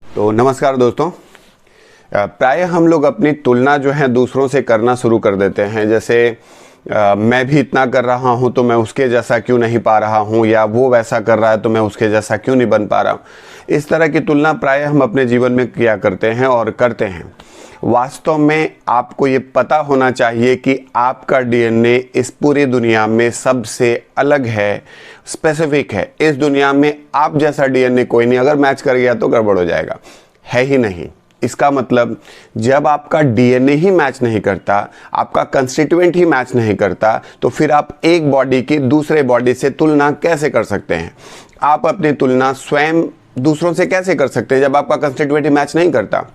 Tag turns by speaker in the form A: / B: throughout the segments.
A: तो नमस्कार दोस्तों। प्राय हम लोग अपनी तुलना जो है दूसरों से करना शुरू कर देते हैं। जैसे मैं भी इतना कर रहा हूं तो मैं उसके जैसा क्यों नहीं पा रहा हूं, या वो वैसा कर रहा है तो मैं उसके जैसा क्यों नहीं बन पा रहा हूं। इस तरह की तुलना प्राय हम अपने जीवन में किया करते हैं और करते हैं। वास्तव में आपको ये पता होना चाहिए कि आपका डीएनए इस पूरी दुनिया में सबसे अलग है, स्पेसिफिक है। इस दुनिया में आप जैसा डीएनए कोई नहीं, अगर मैच कर गया तो गड़बड़ हो जाएगा, है ही नहीं। इसका मतलब जब आपका डीएनए ही मैच नहीं करता, आपका कंस्टिट्यूएंट ही मैच नहीं करता, तो फिर आप एक बॉडी की दूसरे बॉडी से तुलना कैसे कर सकते हैं? आप अपनी तुलना स्वयं दूसरों से कैसे कर सकते हैं जब आपका कंस्टिट्यूएंट ही मैच नहीं करता?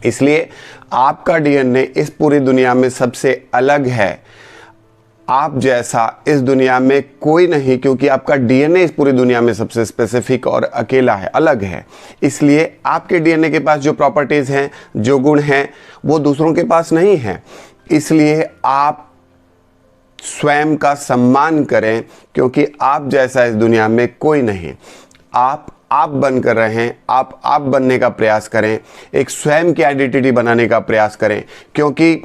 A: इसलिए आपका डीएनए इस पूरी दुनिया में सबसे अलग है। आप जैसा इस दुनिया में कोई नहीं, क्योंकि आपका डीएनए इस पूरी दुनिया में सबसे स्पेसिफिक और अकेला है, अलग है। इसलिए आपके डीएनए के पास जो प्रॉपर्टीज़ हैं, जो गुण हैं, वो दूसरों के पास नहीं हैं। इसलिए आप स्वयं का सम्मान करें, क्योंकि आप जैसा इस दुनिया में कोई नहीं। आप बनकर रहें, आप बनने का प्रयास करें, एक स्वयं की आइडेंटिटी बनाने का प्रयास करें, क्योंकि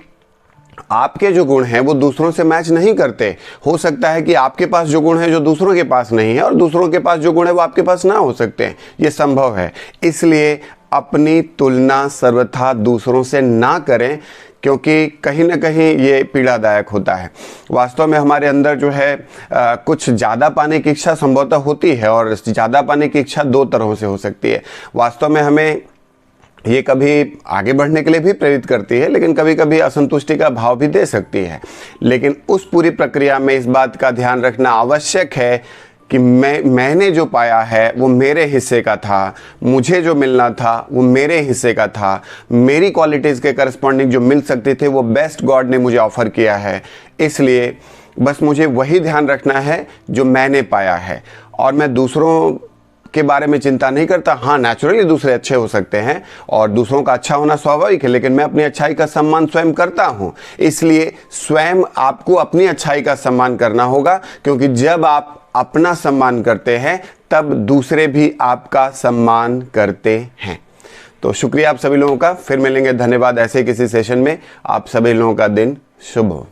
A: आपके जो गुण हैं वो दूसरों से मैच नहीं करते। हो सकता है कि आपके पास जो गुण है जो दूसरों के पास नहीं है, और दूसरों के पास जो गुण है वो आपके पास ना हो सकते हैं। ये संभव है। इसलिए अपनी तुलना सर्वथा दूसरों से ना करें, क्योंकि कहीं ना कहीं ये पीड़ादायक होता है। वास्तव में हमारे अंदर जो है कुछ ज़्यादा पाने की इच्छा संभवतः होती है, और ज़्यादा पाने की इच्छा दो तरहों से हो सकती है। वास्तव में हमें ये कभी आगे बढ़ने के लिए भी प्रेरित करती है, लेकिन कभी कभी असंतुष्टि का भाव भी दे सकती है। लेकिन उस पूरी प्रक्रिया में इस बात का ध्यान रखना आवश्यक है कि मैंने जो पाया है वो मेरे हिस्से का था, मुझे जो मिलना था वो मेरे हिस्से का था, मेरी क्वालिटीज़ के करस्पॉन्डिंग जो मिल सकते थे वो बेस्ट गॉड ने मुझे ऑफ़र किया है। इसलिए बस मुझे वही ध्यान रखना है जो मैंने पाया है, और मैं दूसरों के बारे में चिंता नहीं करता। हाँ, नेचुरली दूसरे अच्छे हो सकते हैं और दूसरों का अच्छा होना स्वाभाविक है, लेकिन मैं अपनी अच्छाई का सम्मान स्वयं करता हूँ। इसलिए स्वयं आपको अपनी अच्छाई का सम्मान करना होगा, क्योंकि जब आप अपना सम्मान करते हैं तब दूसरे भी आपका सम्मान करते हैं। तो शुक्रिया आप सभी लोगों का। फिर मिलेंगे। धन्यवाद। ऐसे किसी सेशन में आप सभी लोगों का दिन शुभ हो।